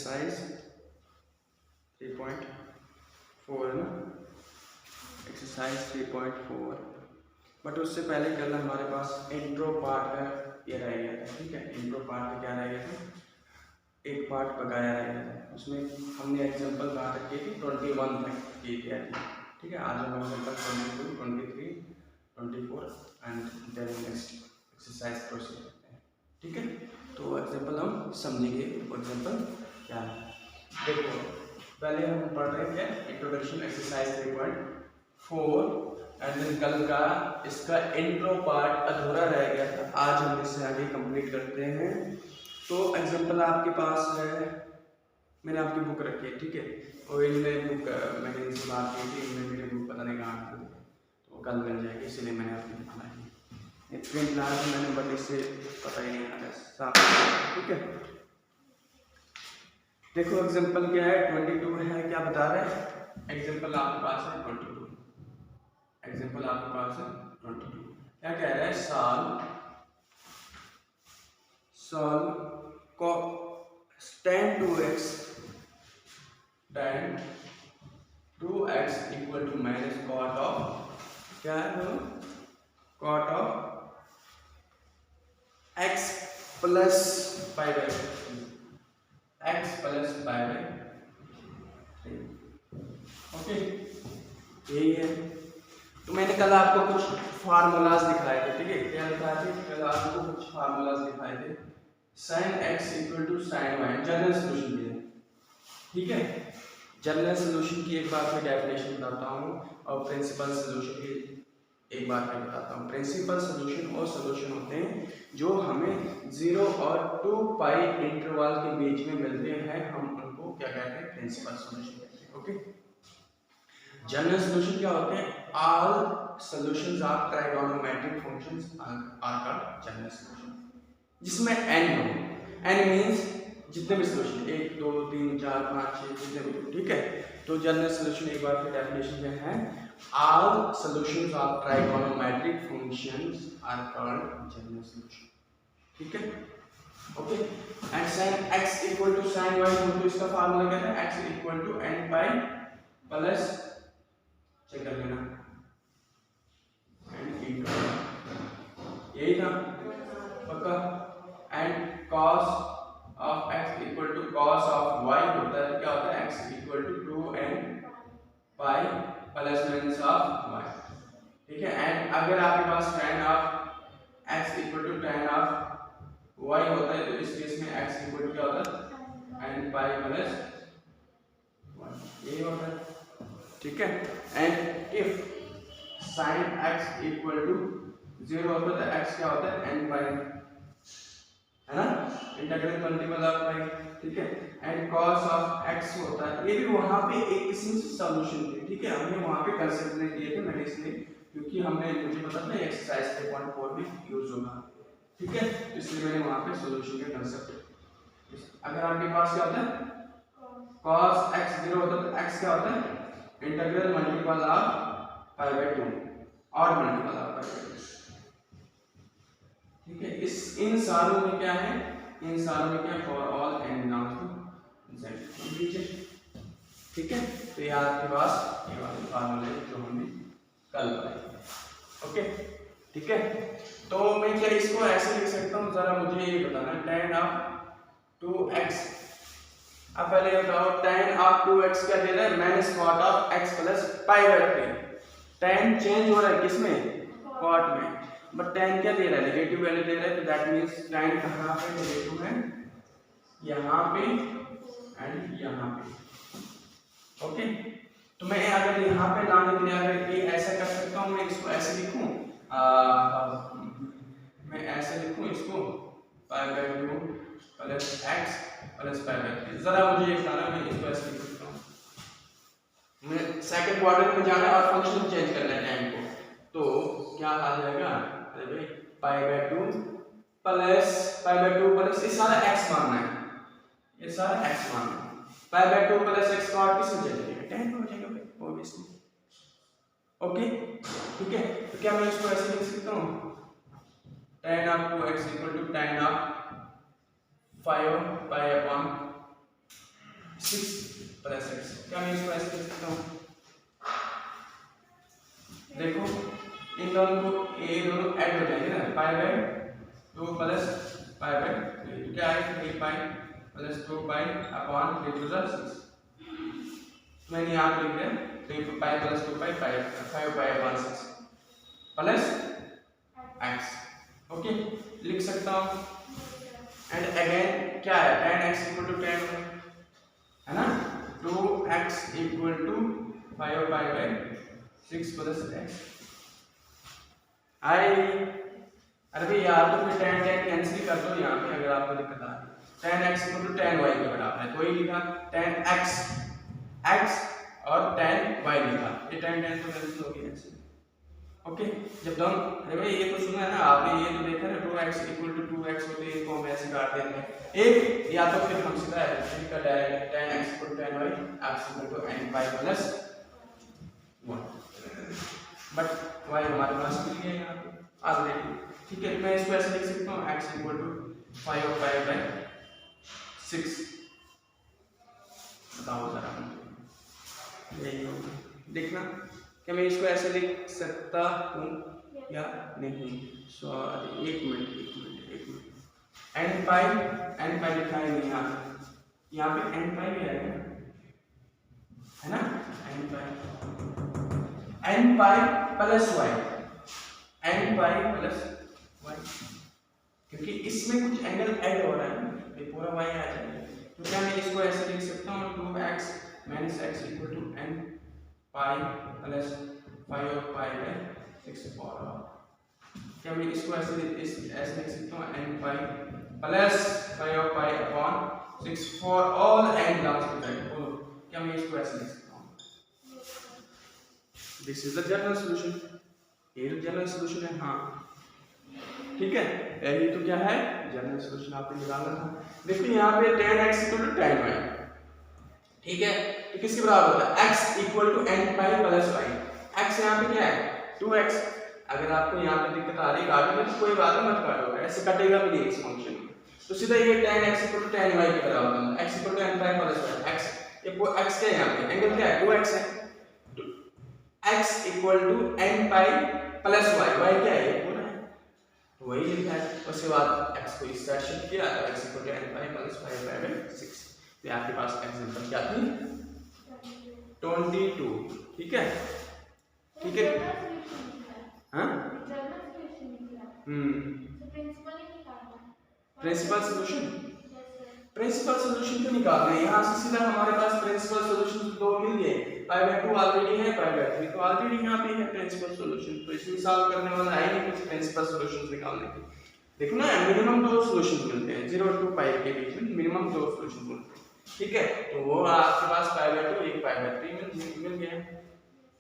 Exercise 3.4 है ना, exercise 3.4। But उससे पहले कल हमारे पास इंट्रो पार्ट का ये रह गया था, ठीक है। इंट्रो पार्ट का क्या रह गया था, एक पार्ट बकाया रह गया था। उसमें हमने एग्जांपल कहाँ तक की थी, 21 तक की थी, ठीक है। आज हम example 22, 23, 24 and then next exercise proceed करते हैं, ठीक है। तो एग्जांपल हम समझेंगे, एग्जांपल क्या है। देखो पहले हम पढ़ रहे थे इंट्रोडक्शन एक्सरसाइज 3.4 एंड देन कल का इसका इंट्रो पार्ट अधूरा रह गया था, आज हम इससे आगे कंप्लीट करते हैं। तो एग्जांपल आपके पास है, मैंने आपकी बुक रखी है, ठीक है। और इनमें बुक मैंने इनसे बात की थी, इनमें मेरी बुक पता नहीं कहाँ थी, तो कल मिल जाएगी, इसलिए मैंने आपकी बुक लाई। प्रिंट लाया था मैंने, बट इससे पता ही नहीं आया साफ, ठीक है। देखो एग्जांपल क्या है, 22 है, क्या बता रहा है एग्जांपल आपके पास है 22, एग्जांपल आपके पास है 22। क्या कह रहा है, सॉल्व को tan 2x equal to minus cot of, क्या है cot of x plus pi by x plus pi by 3, okay यही है। तो मैंने कल आपको कुछ फार्मूलाज दिखाए थे, ठीक है। क्या दिखाए थे कल आपको, कुछ फार्मूलाज दिखाए थे। sin x equal to sin y general solution दिया, ठीक है। जनरल सोल्यूशन की एक बार मैं डेफिनेशन बताता हूँ और प्रिंसिपल सोल्यूशन की एक बार मैं बताता हूँ। प्रिंसिपल सोल्यूशन और सोल्यूशन होते हैं जो हमें 0 और 2 पाई इंटरवल के बीच में मिलते हैं, हम उनको क्या कहते हैं, प्रिंसिपल सोल्यूशन कहते हैं, ओके। जनरल सोल्यूशन क्या होते हैं, all solutions of trigonometric functions are called general solution, जिसमें n हो, n मींस जितने भी सोल्यूशन 1 2 3 4 5 6 जितने भी, ठीक है। तो जनरल सोल्यूशन एक बार फिर डेफिनेशन में है, all solutions of trigonometric functions are called general solution, ठीक है, okay. And sin x equal to sin y, तो इसका फार्मूला क्या है, x equal to n pi plus, check कर लेना, n इनटू यही था पक्का, and cos of x equal to cos of y होता है, क्या होता है, x equal to 2n pi plus minus of y, ठीक है। एंड अगर आपके पास tan of x equal to tan of y होता है, तो इस केस में x इक्वल टू क्या होता है, n पाई प्लस 1, यही होता है, ठीक है। And if sin x equal to 0 होता है तो x क्या होता है, n पाई, है ना, इंटीग्रल मल्टीपल ऑफ पाई, ठीक है। एंड cos ऑफ x होता है, ये भी वहां पे एक किस्म से सॉल्यूशन थे, ठीक है। हमने वहां पे कंसेप्ट नहीं दिए थे मैंने, इसलिए क्योंकि हमने मुझे पता था एक्सरसाइज 3.4 में यूज होगा, ठीक है, इसलिए मैंने वहां पे सॉल्यूशन के कंसेप्ट। अगर आपके पास क्या होता है, cos x 0 होता है तो x क्या होता है, integral multiple of pi by 2 और मल्टीपल ऑफ पाई बाय 2, ठीक है। इस इन सारों में क्या है, इन सारों में क्या, for all n belongs to z, ठीक है। तो ये आपके पास ये वाले फार्मूले जो हमने कल पढ़े, ओके, ठीक है। तो मैं क्या इसको ऐसे लिख सकता हूँ, जरा मुझे ये बताना, tan ऑफ 2x, अब पहले बताओ tan ऑफ 2x क्या दे रहा है, minus cot of x plus pi by 3। tan change हो रहा है किसमें, cot में, बट tan क्या दे रहा है, नेगेटिव वैल्यू दे रहा है, तो दैट मींस tan कहां पे नेगेटिव है, यहां पे एंड यहां पे, ओके। तो मैं अगर यहां पे लाने के लिए अगर ये ऐसा कर सकता हूं, मैं इसको ऐसे लिखूं, मैं ऐसे लिखूं इसको पाई by 2 plus x plus pi by 3, जरा मुझे ये बताना, मैं इसको ऐसे लिख सकता हूं, मैं सेकंड क्वाड्रेंट में जाना और फंक्शन चेंज करना है टाइम को, तो क्या आ जाएगा, पाई बाय 2 प्लस ये सारा x मानना है, ये सारा x मानना है, pi by 2 plus x cot किसमें चले जाएगा, tan हो जाएगा भाई ऑब्वियसली, ओके, ठीक है। तो क्या मैं इसको ऐसे लिख सकता हूं, tan of 2x equal to tan of 5 pi upon 6 plus x. क्या मैं इसको ऐसे लिख सकता हूँ? देखो इन दोनों को ये दोनों ऐड हो जाएंगे ना, pi by 2 plus pi by 3 तो क्या है 3 pi plus 2 pi upon 3 to the 6। मैंने यहाँ पे लिख दिया 3 pi plus 2 pi 5 pi upon 6 plus x. Okay लिख सकता हूँ। एंड अगेन क्या है tan x इक्वल टू 10 है ना, 2x equal to 5 pi by 6 plus x। आई अरे भाई यार तो फिर tan tan कैंसिल कर दो यहाँ पे अगर आपको दिक्कत आ रही है। tan x equal to tan y के बराबर है, कोई लिखा tan x और tan y लिखा, ये tan tan तो कैंसिल हो गया ऐसे। ओके जब दोनों, अरे भाई ये तो सुना है ना आपने, ये तो देखा ना 2x इक्वल टू 2x होते हैं, इनको हम ऐसे काट देते हैं एक, या तो फिर हम सीधा का direct tan x equal to tan y x equal to n pi plus 1, but y हमारे पास मिल गया यहाँ पे ऑलरेडी। ठीक है मैं इसको ऐसे लिख सकता हूँ x equal to 5 pi by 6। बताओ जरा यही होगा, देखना क्या मैं इसको ऐसे लिख सकता हूँ या नहीं? सॉरी एक मिनट एन पाई लिखा है नहीं यहाँ पे एन पाई भी आएगा है ना, n pi plus y, n pi plus y, क्योंकि इसमें कुछ एंगल ऐड हो रहा है ना, ये पूरा वाई आ जाएगा। तो क्या मैं इसको ऐसे लिख सकता हूँ 2x minus x equal to n pi plus 5 pi by 6 for. क्या मैं इसको ऐसे लिख सकता हूँ n pi plus 5 pi upon 6 for all n belongs to z। बोलो क्या मैं इसको ऐसे लिख सकता हूँ? This is the general solution, ये जनरल सॉल्यूशन है। हाँ ठीक है यही तो क्या है जनरल सॉल्यूशन आपने निकालना था। देखो यहाँ पे tan x equal to tan y, ठीक है तो किसके बराबर होता है x equal to n pi plus y। x यहाँ पे क्या है 2x। अगर आपको यहाँ पे दिक्कत आ रही है काटने में तो कोई बात नहीं, मत काटो, ऐसे कटेगा भी नहीं इस फंक्शन में। तो सीधा ये tan x equal to tan y के बराबर होता है, x equal to n pi plus y। x ये x क्या है यहाँ पे एंगल क्या है 2x है, x equal to n pi plus y, y क्या है ये पूरा है तो वही लिखा है। उसके बाद x को इस साइड शिफ्ट किया तो x equal to n pi plus 5 by 6। तो आपके पास एग्जांपल क्या थी 22। ठीक है ठीक है हाँ प्रिंसिपल सॉल्यूशन तो निकालना है यहाँ से सीधा हमारे पास प्रिंसिपल सॉल्यूशन दो मिल गए, पाई बाय 2 ऑलरेडी है, पाई बाय 3 तो ऑलरेडी यहाँ पे है प्रिंसिपल सॉल्यूशन, तो इसमें सॉल्व करने वाला है नहीं कुछ प्रिंसिपल सॉल्यूशंस निकालने के। देखो ना मिनिमम 2 सॉल्यूशंस मिलते हैं 0 टू पाई के बीच में मिनिमम 2 सॉल्यूशंस मिलते हैं। ठीक है तो वो आपके पास पाई बाय 2 एक पाई बाय 3 मिल गया।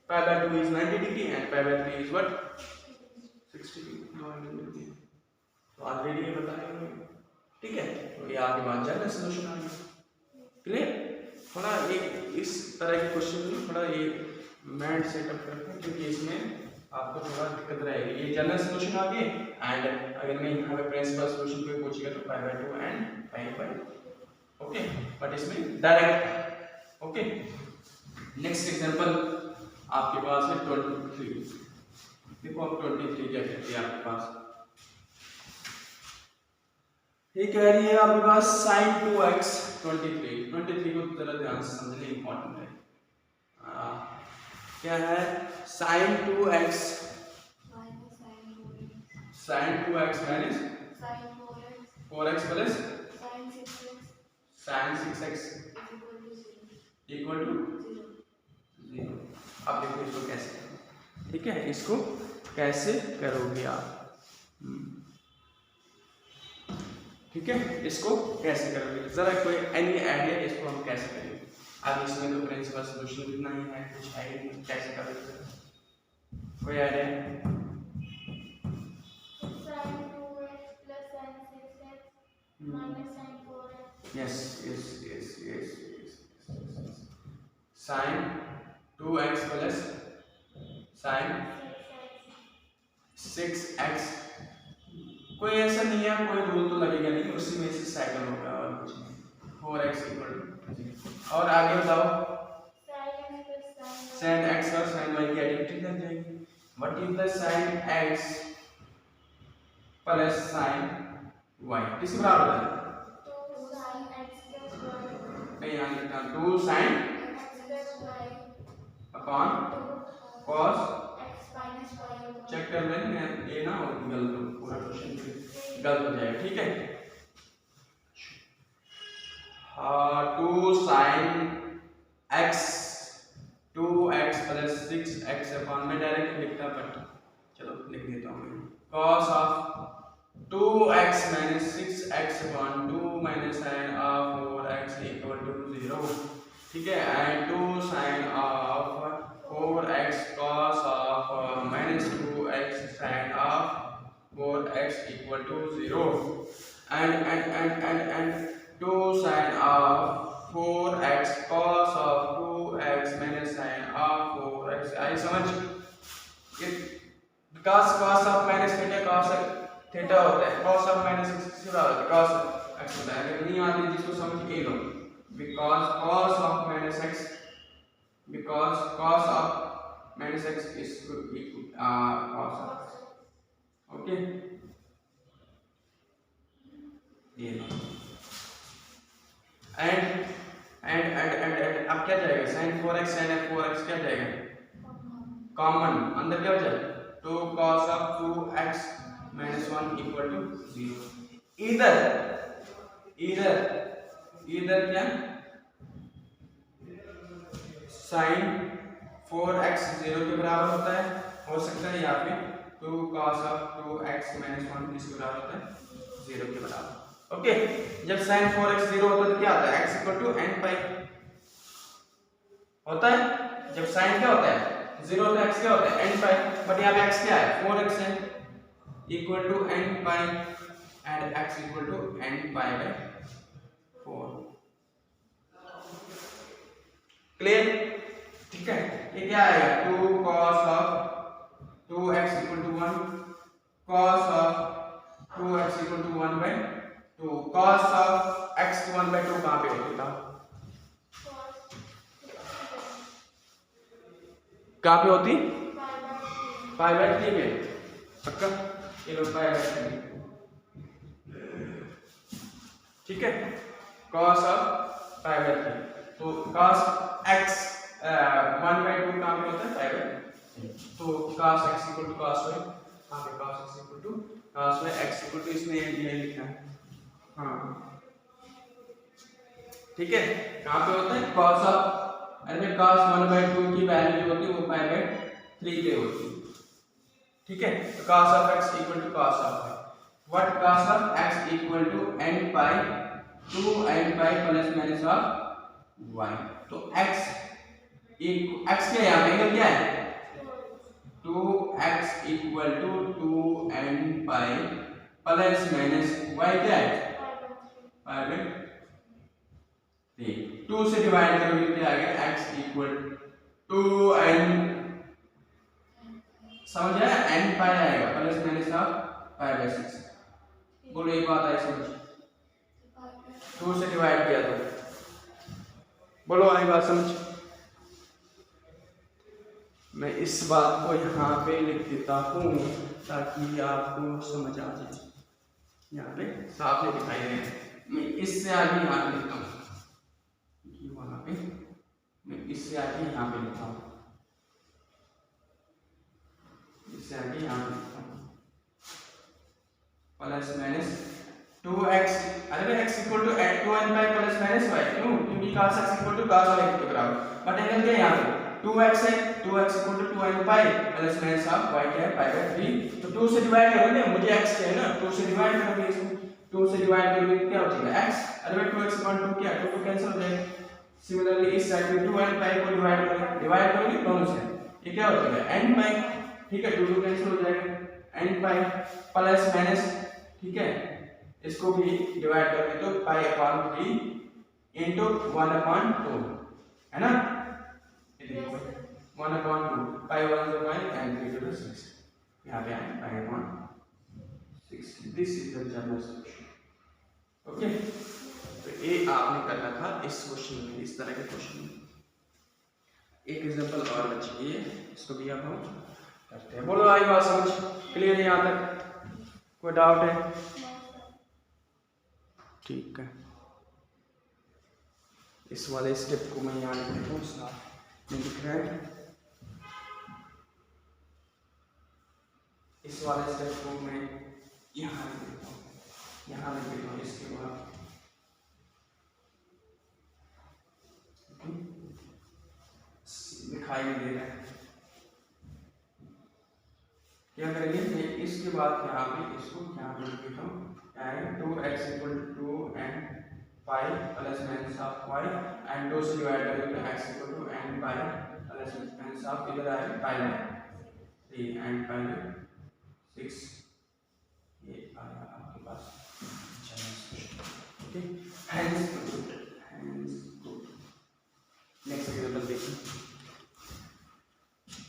पाई by 2 is 90 degree and pi by 3 is what 60 degree, तो ऑलरेडी ये बताया हमने। ठीक है तो ये आपके पास जनरल सॉल्यूशन आ गया। क्लियर? थोड़ा एक इस तरह के क्वेश्चन में थोड़ा ये माइंड सेटअप करते हैं क्योंकि इसमें आपको थोड़ा दिक्कत रहेगी। ये जनरल सॉल्यूशन आ गए एंड अगर मैं यहाँ पे प्रिंसिपल सॉल्यूशन पे पूछेगा तो पाई by 2 and pi by, okay but इसमें डायरेक्ट। ओके नेक्स्ट एग्जांपल आपके पास है 23। देखो अब 23 क्या कहती है आपके पास, ये कह रही है आपके पास sin 2x 23 को जरा ध्यान से समझने इंपॉर्टेंट है। क्या है sin 2x minus 4x plus sin 6x equal to 0। अब देखो इसको कैसे करोगे। ठीक है इसको कैसे करोगे आप, ठीक है इसको कैसे करोगे जरा कोई एनी आइडिया इसको हम कैसे करेंगे? अब इसमें तो प्रिंसिपल सॉल्यूशन इतना ही है, कुछ है ही नहीं, कैसे करोगे कोई idea? Yes sin 2x plus sin 6x। कोई ऐसा नहीं है, कोई रूल तो लगेगा नहीं, उसी में से साइकिल होगा और कुछ नहीं। 4x इक्वल टू और आगे बताओ, साइन एक्स और साइन वाई की आइडेंटिटी लग जाएगी। What is the sine x plus sine y किस बराबर है? यहाँ लिखा 2 साइन अपॉन कॉस, चेक कर लेंगे ये ना गलत, पूरा क्वेश्चन गलत हो जाएगा, ठीक है। 2 sine x 2x plus 6x upon, मैं डायरेक्ट लिखता बट चलो लिख देता हूँ, cos of 2x minus 6x upon 2 minus sine of 4x equal to 0, ठीक है। And 2 sine of 4x cos of minus 2x sine of 4x equal to 0 and 2 sine of 4x cos of 2x minus sin of 4x। आई समझ? cos of minus theta cos theta होता है, cos of minus x क्या होता है, cos x होता है। अगर नहीं आती जिसको समझ ए लो, because cos of minus x is cos of, okay ये लो। एंड अब क्या जाएगा, sin 4x sin f 4x क्या जाएगा, कॉमन अंदर क्या हो जाएगा, 2 cos of 2x minus 1 equal to 0। इधर क्या, sin 4x 0 के बराबर होता है, हो सकता है, या फिर 2 cos of 2x minus 1 किसके बराबर होता है, 0 के बराबर, ओके। जब sin 4x 0 होता है तो क्या आता है, x इक्वल टू n पाई होता है। जब sin क्या होता है 0 होता है, x क्या होता है n पाई, बट यहाँ पे x क्या है 4x है, equal to n pi and x equal to n pi by 4। Clear, ठीक है। ये क्या आएगा, 2 cos of 2x equal to 1 cos of 2x equal to 1 by 2। cos of x 1 by 2 कहाँ पे होती है, कहाँ पे होती, पाई बाय 3 में, पक्का, ये लो पाई बाय 3, ठीक है। cos of पाई बाय 3, तो cos x 1 by 2 कहाँ पे होता है, पाई बाय 3, तो cos x equal to cos y, कहाँ पे cos x equal to cos y, x equal to इसमें ये लिखना है, हाँ ठीक है। कहाँ पे होता है cos ऑफ, अरे cos 1 by 2 की वैल्यू जो होती है वो पाई बाय 3 के होती है, ठीक है। तो cos of x equal to cos of y, what cos of x equal to n pi 2n pi plus minus of y। तो x क्या यहाँ पे एंगल क्या है, 2x equal to 2n pi plus minus y क्या है, pi by 3। 2 से divide करोगे क्या आ गया, x इक्वल 2n, समझ आया, n पाई आएगा plus minus of pi by 6। बोलो एक बात आई समझ, 2 से डिवाइड किया तो बोलो आई बात समझ। मैं इस बात को यहाँ पे लिख देता हूँ ताकि आपको समझ आ जाए, यहाँ पे साफ नहीं दिखाई दे रहे हैं, मैं इससे आगे यहाँ पे लिखता हूँ, वहां पे मैं इससे आगे यहाँ पे लिखता हूँ, इससे आगे यहाँ पे लिखता हूँ, प्लस माइनस 2x, अरे x equal to 2n pi plus minus y, क्यों, क्योंकि cos x equal to cos y के बराबर, बट एंगल क्या है यहाँ पे 2x है, 2x equal to 2n pi plus minus of y क्या है पाई बाय 3। तो 2 से डिवाइड करोगे, मुझे x चाहिए ना, 2 से डिवाइड करोगे, इसको 2 से डिवाइड करोगे क्या हो जाएगा x, अरे 2x अपॉन 2 क्या 2 कैंसिल हो जाएगा। सिमिलरली इस साइड में 2n पाई को डिवाइड करोगे दोनों से, ये क्या हो जाएगा n पाई, ठीक है, 2 कैंसिल हो जाएगा n पाई प्लस माइनस, ठीक है, इसको भी डिवाइड करोगे तो पाई अपॉन 3 इनटू 1 अपॉन 2 है ना, 1 upon 2 pi 1 to pi and 3 to 6, यहाँ पे आए पाई upon 6। This is the general solution, okay. तो ये आपने करना था इस क्वेश्चन में, इस इस तरह के क्वेश्चन। एक एग्जांपल और बची है, इसको भी अब हम करते हैं। बोलो आई बात समझ क्लियर है यहाँ तक? कोई डाउट है? ठीक है, इस वाले स्टेप को मैं यहाँ लिख देता हूँ, साथ में लिख रहा है। इस वाले स्टेप को मैं यहाँ लिख देता हूँ, यहाँ लिख देता हूँ। इसके बाद दिखाई नहीं दे रहा है, क्या करेंगे? इसके बाद यहाँ पे इसको यहाँ पे लिख देता हूँ, 2x = 2 and pi plus minus of y and 2 से डिवाइड करेंगे तो x = n pi plus minus of इधर आएगा pi में 3 and pi में 6, ये आया आपके पास। Okay, hands good. Next example देखिए,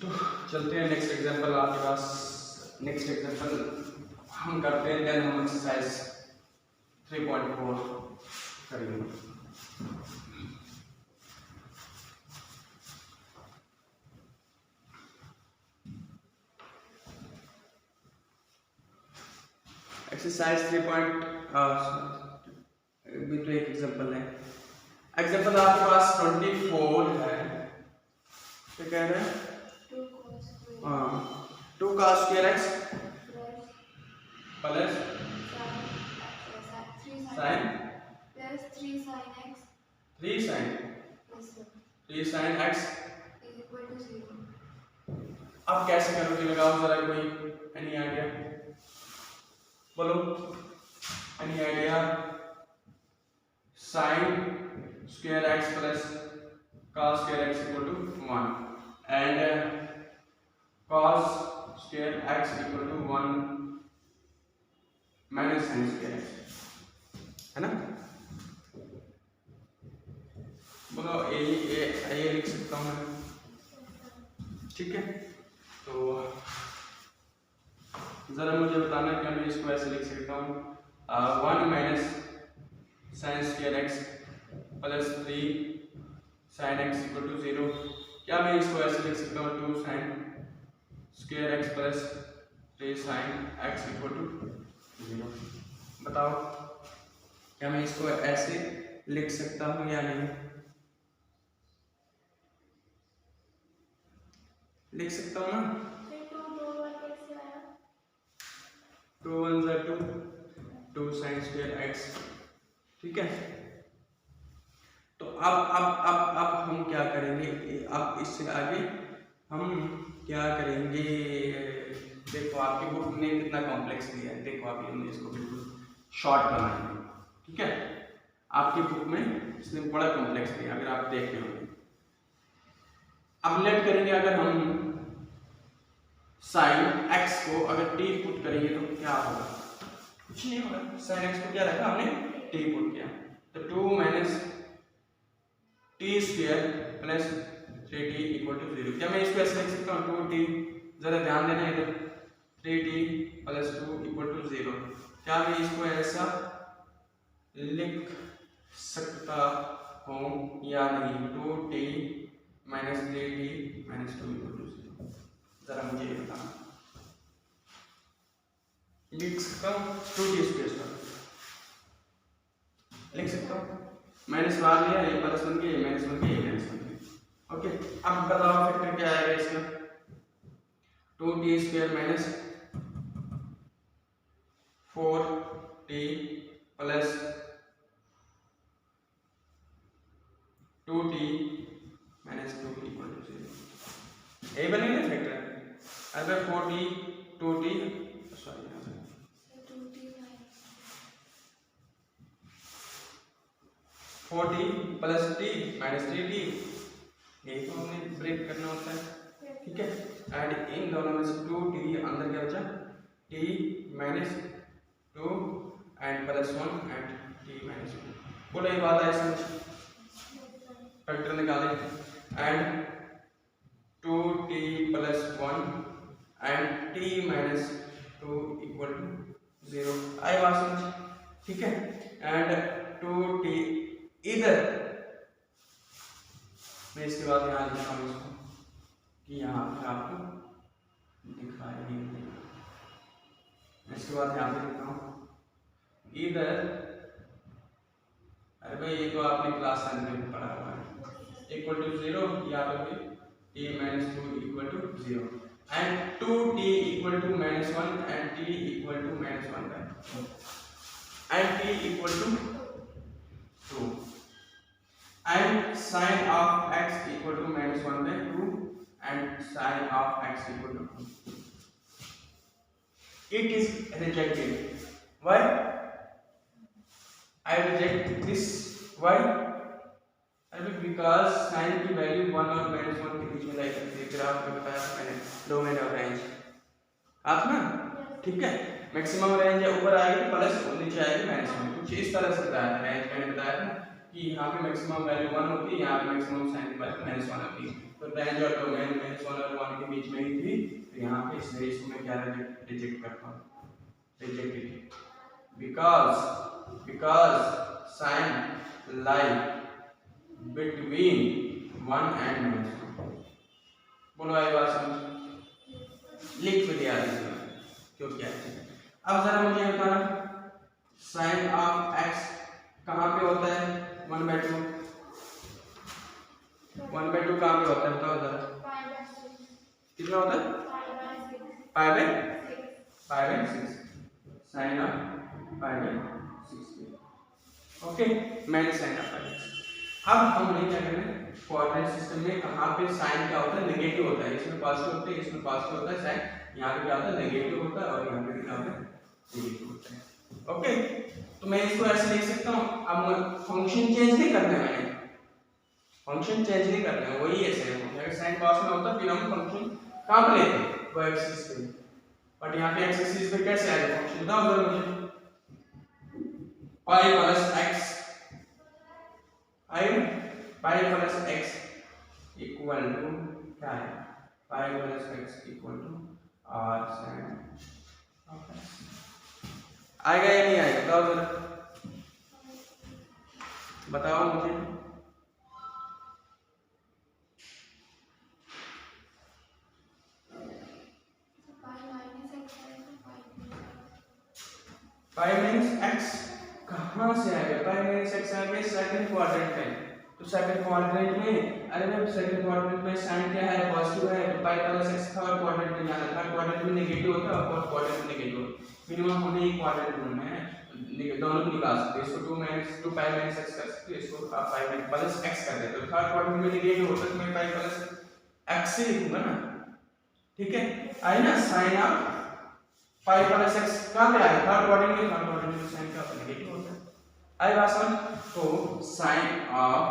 तो चलते हैं नेक्स्ट एग्जांपल आपके पास। नेक्स्ट एग्जांपल हम करते हैं, देन हम एक्सरसाइज 3.4 करेंगे। एक्सरसाइज 3. भी तो एक एग्जांपल है। एग्जांपल आपके पास 24 है, क्या कह रहे हैं? 2 cos square x plus sin 3 sin x अब कैसे करोगे? लगाओ जरा, कोई एनी आइडिया? बोलो, any idea? sin square x plus cos square x = 1 and cos square x = 1 minus sin square x, है ना? बोलो, ये लिख सकता हूँ मैं, ठीक है? तो जरा मुझे बताना कि मैं इसको ऐसे लिख सकता हूँ, 1 minus sin square x plus 3 sin x = 0। क्या मैं इसको ऐसे लिख सकता हूँ, 2 sin square x plus 3 sin x = 0? बताओ, क्या मैं इसको ऐसे लिख सकता हूँ या नहीं? लिख सकता हूँ ना? 2 1 = 2, 2 sin square x, ठीक है? तो अब हम क्या करेंगे? अब इससे आगे हम क्या करेंगे? देखो आपकी बुक ने कितना कॉम्प्लेक्स दिया है, देखो अभी हमने इसको बिल्कुल शॉर्ट बनाएंगे, ठीक है? आपकी बुक में इसने बड़ा कॉम्प्लेक्स दिया, अगर आप देख रहे होंगे। अब लेट करेंगे, अगर हम sin x को अगर t पुट करेंगे तो क्या होगा? कुछ नहीं होगा। sin x को क्या रखा हमने? t पुट किया, तो 2 minus t square plus 3t = 0। क्या मैं इसको ऐसे लिख सकता हूँ? 2t, जरा ध्यान देना इधर, 3t प्लस 2 = 0। क्या मैं इसको ऐसा लिख सकता हूँ या नहीं? 2t minus 3t minus 2 = 0। जरा मुझे ये बताना। लिख सकता हूँ 2t स्क्वायर लिख सकता हूँ, माइनस मार लिया, ये प्लस बन गया, ये माइनस बन गया, ये माइनस बन गया। ओके, अब बताओ फैक्टर क्या आएगा इसका? 2t² minus 4t plus 2t minus 2 = 0। यही बनेगा फैक्टर। अगर 4t 2t sorry 4t plus t minus 3t, यही तो हमने ब्रेक करना होता है, ठीक है? एंड इन दोनों में से 2t अंदर क्या बचा? t minus 2 and plus 1 and t minus 2। बोलो ये बात है समझ? फैक्टर निकाले and 2t plus 1 and t minus 2 = 0। आई बात समझ? ठीक है? एंड 2t इधर मैं इसके बाद यहाँ लिखता हूँ इसको कि यहाँ पे आपको दिखाई नहीं देगा। इसके बाद यहाँ पे लिखता हूँ इधर, अरे भाई ये तो आपने क्लास 10 में पढ़ा हुआ है, इक्वल टू 0, यहाँ पे भी t minus 2 equal to 0 and 2t equal to minus 1 and t equal to minus 1 and t equal to 2 and sin of x equal to minus 1 by 2 and sin of x equal to 2. It is rejected. Why? I reject this. Why? Because sin की value 1 और minus 1 के बीच में लाई करती है। Graph में बताया मैंने domain और रेंज आप ना, ठीक है। मैक्सिमम रेंज या ऊपर आएगी प्लस, नीचे आएगी माइनस 1, कुछ इस तरह से बताया था। रेंज मैंने बताया था कि यहाँ पे मैक्सिमम वैल्यू 1 होती है, यहाँ पे मैक्सिमम साइन की वैल्यू माइनस 1 होती है। तो रेंज और डोमेन माइनस 1 और 1 के बीच में ही थी, तो यहाँ पे इसलिए इसको मैं क्या रिजेक्ट करता हूँ, rejected, because sign lie between 1 and minus 1। बोलो आई बात समझ, लिख भी दिया क्यों क्या है। अब जरा मुझे बताना साइन ऑफ एक्स कहाँ पे होता है, 1/2 कहाँ पे होता है बताओ जरा, कितना होता है, π/6 साइन ऑफ π/6। ओके, मैंने साइन ऑफ π/6। अब हम क्या करें, कोऑर्डिनेट सिस्टम में कहाँ पे साइन क्या होता है, नेगेटिव होता है, इसमें पॉजिटिव होता है, इसमें पॉजिटिव होता है साइन, यहाँ पे क्या होता है नेगेटिव होता है और यहाँ पे क्या होता है नेगेटिव होता है। ओके, तो मैं इसको ऐसे लिख सकता हूँ। अब फंक्शन चेंज नहीं करना है, मैंने फंक्शन चेंज नहीं करना है, वही है सेम। अगर साइन पास में होता फिर हम फंक्शन कहाँ पे लेते, वो एक्सिस पे, बट यहाँ पे एक्सिस पे कैसे आएगा फंक्शन बताओ जरा मुझे। पाई प्लस एक्स आएगा, pi plus x equal to क्या है, pi plus x equal to R sine आएगा या नहीं आएगा बताओ जरा, बताओ मुझे। पाई माइनस एक्स कहाँ से आएगा, पाई माइनस एक्स आ गया सेकंड क्वाड्रेंट में, तो सेकंड क्वाड्रेंट में, अरे भाई सेकंड क्वाड्रेंट में साइन क्या है, पॉजिटिव है, तो पाई प्लस एक्स थर्ड क्वाड्रेंट में जाना, थर्ड क्वाड्रेंट में नेगेटिव होता है और फोर्थ क्वाड्रेंट में नेगेटिव होता है। मिनिमम हमें एक क्वाड्रेंट ढूंढना है, दोनों को निकाल सकते हैं, इसको 2 पाई माइनस एक्स कर सकते हैं, इसको आप पाई प्लस एक्स कर देते हो। थर्ड क्वाड्रेंट में नेगेटिव होता है तो मैं पाई प्लस एक्स से लिखूंगा ना, ठीक है। आई ना sine of pi plus x कहाँ पे आएगा, थर्ड क्वाड्रेंट में, थर्ड क्वाड्रेंट में साइन का नेगेटिव होता है। आई बात समझ, तो sine of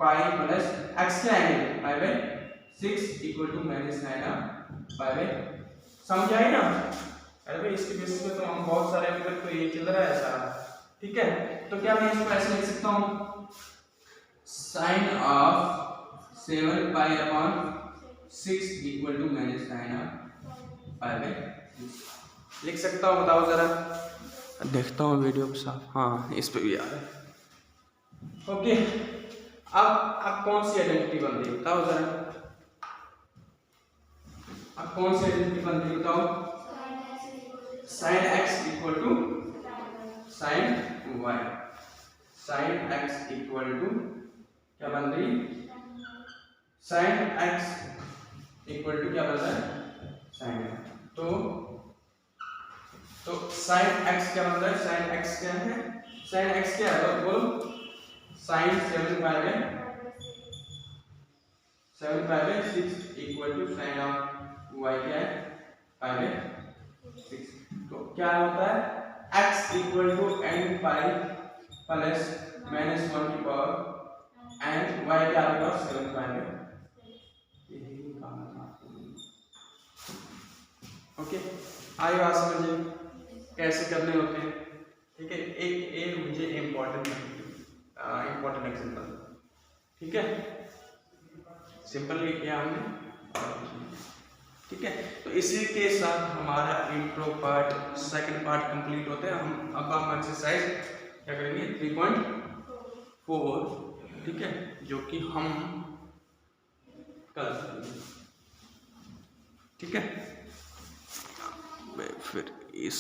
pi plus x क्या आएगा, π/6 equal to minus sine of π/, समझ आए ना। अरे भाई इसके बेसिस पे तो हम बहुत सारे अभी तक तो ये चल रहा है सारा, ठीक है। तो क्या मैं इसको ऐसे लिख सकता हूँ, sine of 7π/6 equal to minus sine of π/6 लिख सकता हूँ, बताओ जरा, देखता हूँ वीडियो के साथ, हाँ इस पे भी आ रहा है। ओके, अब कौन सी आइडेंटिटी बनती है बताओ जरा, अब कौन सी आइडेंटिटी बनती है बताओ, sine x equal to sine y, sine x equal to क्या बन रही, साइन एक्स इक्वल टू क्या बन रहा है साइन, तो साइन एक्स क्या बन रहा है, साइन एक्स क्या है, साइन एक्स क्या है बोलो, sine 7π/6 equal to sine of y क्या है π/6। तो क्या होता है x equal to n pi plus minus 1 की पावर एंड y क्या आ गया 7π/, यही काम है। ओके, आई बात समझिए कैसे करने होते हैं, ठीक है। एक मुझे इम्पोर्टेंट एग्जांपल, ठीक है, सिंपल किया हमने, ठीक है। तो इसी के साथ हमारा intro part second part complete होता है। अब हम एक्सरसाइज क्या करेंगे 3.4, ठीक है, जो कि हम कल ठीक है। मैं फिर इस